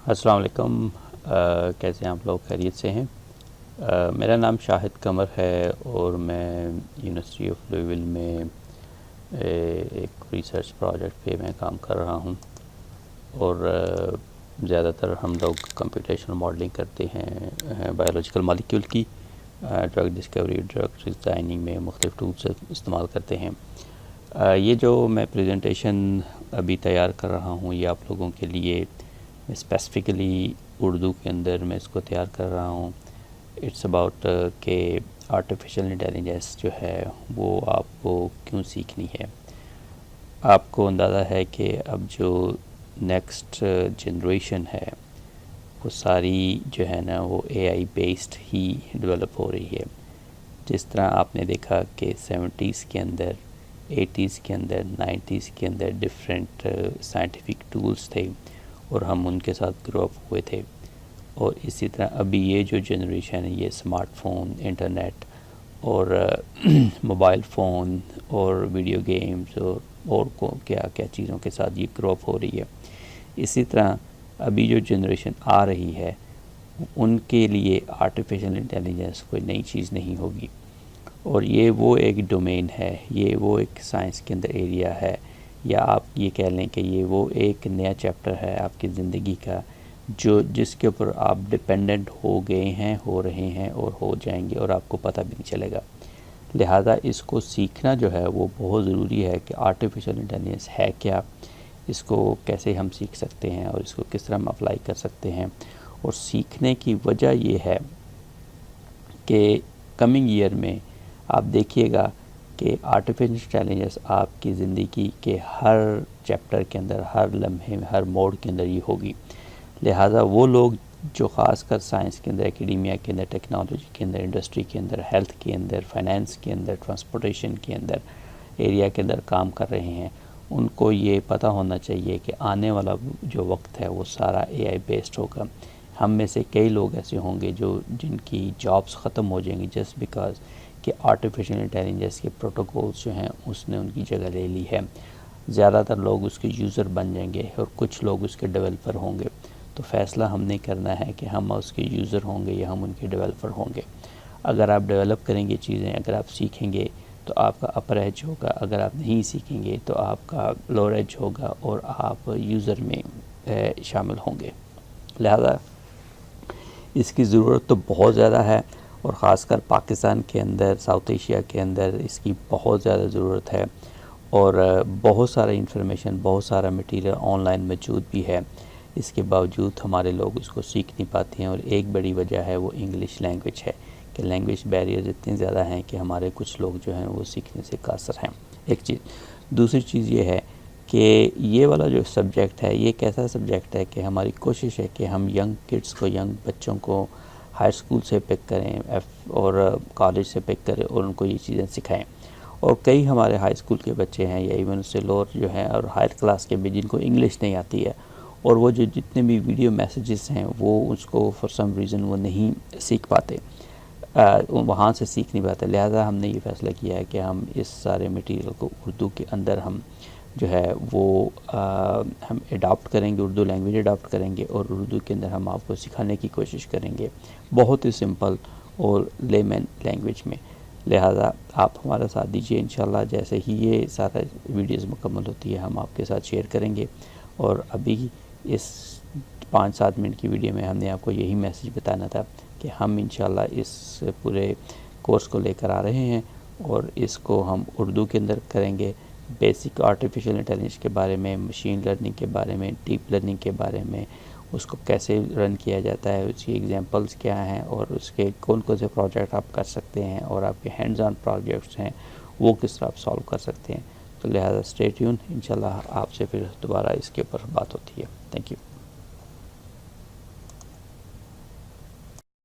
السلام علیکم. کیسے ہیں آپ لوگ؟ خیریت سے ہیں؟ میرا نام شاہد قمر ہے اور میں یونیورسٹی آف لوئیول میں ایک ریسرچ پروجیکٹ پہ میں کام کر رہا ہوں. اور زیادہ تر ہم لوگ کمپیوٹیشنل ماڈلنگ کرتے ہیں بایولوجیکل مالیکیول کی. ڈرگ ڈسکوری، ڈرگ ڈیزائننگ میں مختلف ٹولس استعمال کرتے ہیں. یہ جو میں پریزنٹیشن ابھی تیار کر رہا ہوں یہ آپ لوگوں کے لیے اسپیسیفکلی اردو کے اندر میں اس کو تیار کر رہا ہوں. اٹس اباؤٹ کہ آرٹیفیشیل انٹیلیجنس جو ہے وہ آپ کو کیوں سیکھنی ہے. آپ کو اندازہ ہے کہ اب جو نیکسٹ جنریشن ہے وہ ساری جو ہے نا وہ اے آئی بیسڈ ہی ڈیولپ ہو رہی ہے. جس طرح آپ نے دیکھا کہ 70s کے اندر، 80s کے اندر، 90s کے اندر ڈفرینٹ سائنٹیفک ٹولس تھے اور ہم ان کے ساتھ گرو اپ ہوئے تھے. اور اسی طرح ابھی یہ جو جنریشن ہے یہ اسمارٹ فون، انٹرنیٹ اور موبائل فون اور ویڈیو گیمز اور کیا کیا چیزوں کے ساتھ یہ گرو اپ ہو رہی ہے. اسی طرح ابھی جو جنریشن آ رہی ہے ان کے لیے آرٹیفیشیل انٹیلیجنس کوئی نئی چیز نہیں ہوگی. اور یہ وہ ایک ڈومین ہے، یہ وہ ایک سائنس کے اندر ایریا ہے، یا آپ یہ کہہ لیں کہ یہ وہ ایک نیا چیپٹر ہے آپ کی زندگی کا جس کے اوپر آپ ڈپینڈنٹ ہو گئے ہیں، ہو رہے ہیں اور ہو جائیں گے اور آپ کو پتہ بھی نہیں چلے گا. لہذا اس کو سیکھنا جو ہے وہ بہت ضروری ہے کہ آرٹیفیشیل انٹیلیجنس ہے کیا، اس کو کیسے ہم سیکھ سکتے ہیں اور اس کو کس طرح ہم اپلائی کر سکتے ہیں. اور سیکھنے کی وجہ یہ ہے کہ کمنگ ایئر میں آپ دیکھیے گا کہ آرٹیفیشیل انٹیلیجنس آپ کی زندگی کے ہر چیپٹر کے اندر، ہر لمحے میں، ہر موڈ کے اندر یہ ہوگی. لہٰذا وہ لوگ جو خاص کر سائنس کے اندر، ایکیڈیمیا کے اندر، ٹیکنالوجی کے اندر، انڈسٹری کے اندر، ہیلتھ کے اندر، فائنینس کے اندر، ٹرانسپورٹیشن کے اندر، ایریا کے اندر کام کر رہے ہیں، ان کو یہ پتہ ہونا چاہیے کہ آنے والا جو وقت ہے وہ سارا اے آئی بیسڈ ہوگا. ہم میں سے کئی لوگ ایسے ہوں گے جن کی جابس ختم ہو جائیں گی جسٹ بیکاز کہ آرٹیفیشیل انٹیلیجنس کے پروٹوکولس جو ہیں اس نے ان کی جگہ لے لی ہے. زیادہ تر لوگ اس کے یوزر بن جائیں گے اور کچھ لوگ اس کے ڈیولپر ہوں گے. تو فیصلہ ہم نے کرنا ہے کہ ہم اس کے یوزر ہوں گے یا ہم ان کے ڈیولپر ہوں گے. اگر آپ ڈیولپ کریں گے چیزیں، اگر آپ سیکھیں گے تو آپ کا اپر ایج ہوگا، اگر آپ نہیں سیکھیں گے تو آپ کا لوور ایج ہوگا اور آپ یوزر میں شامل ہوں گے. لہذا اس کی ضرورت تو بہت زیادہ ہے اور خاص کر پاکستان کے اندر، ساؤتھ ایشیا کے اندر اس کی بہت زیادہ ضرورت ہے. اور بہت سارا انفارمیشن، بہت سارا مٹیریل آن لائن موجود بھی ہے. اس کے باوجود ہمارے لوگ اس کو سیکھ نہیں پاتے ہیں اور ایک بڑی وجہ ہے وہ انگلش لینگویج ہے کہ لینگویج بیریئرز اتنے زیادہ ہیں کہ ہمارے کچھ لوگ جو ہیں وہ سیکھنے سے قاصر ہیں. ایک چیز. دوسری چیز یہ ہے کہ یہ والا جو سبجیکٹ ہے یہ ایک ایسا سبجیکٹ ہے کہ ہماری کوشش ہے کہ ہم ینگ کڈس کو، ینگ بچوں کو ہائی اسکول سے پک کریں اور کالج سے پک کریں اور ان کو یہ چیزیں سکھائیں. اور کئی ہمارے ہائی اسکول کے بچے ہیں یا ایون اس سے لوور جو ہیں اور ہائر کلاس کے بھی جن کو انگلش نہیں آتی ہے، اور وہ جو جتنے بھی ویڈیو میسیجز ہیں وہ اس کو فار سم ریزن وہ نہیں سیکھ پاتے، وہاں سے سیکھ نہیں پاتے. لہذا ہم نے یہ فیصلہ کیا ہے کہ ہم اس سارے مٹیریل کو اردو کے اندر ہم جو ہے وہ ہم اڈاپٹ کریں گے، اردو لینگویج اڈاپٹ کریں گے اور اردو کے اندر ہم آپ کو سکھانے کی کوشش کریں گے بہت ہی سمپل اور لیمن لینگویج میں. لہذا آپ ہمارا ساتھ دیجیے. انشاءاللہ جیسے ہی یہ سارا ویڈیوز مکمل ہوتی ہے ہم آپ کے ساتھ شیئر کریں گے. اور ابھی اس 5-7 منٹ کی ویڈیو میں ہم نے آپ کو یہی میسیج بتانا تھا کہ ہم انشاءاللہ اس پورے کورس کو لے کر آ رہے ہیں اور اس کو ہم اردو کے اندر کریں گے. بیسک آرٹیفیشیل انٹیلیجنس کے بارے میں، مشین لرننگ کے بارے میں، ڈیپ لرننگ کے بارے میں، اس کو کیسے رن کیا جاتا ہے، اس کی ایگزامپلس کیا ہیں اور اس کے کون کون سے پروجیکٹ آپ کر سکتے ہیں اور آپ کے ہینڈز آن پروجیکٹس ہیں وہ کس طرح آپ سالو کر سکتے ہیں. تو لہذا اسٹے ٹیون، انشاءاللہ آپ سے پھر دوبارہ اس کے اوپر بات ہوتی ہے. Thank you.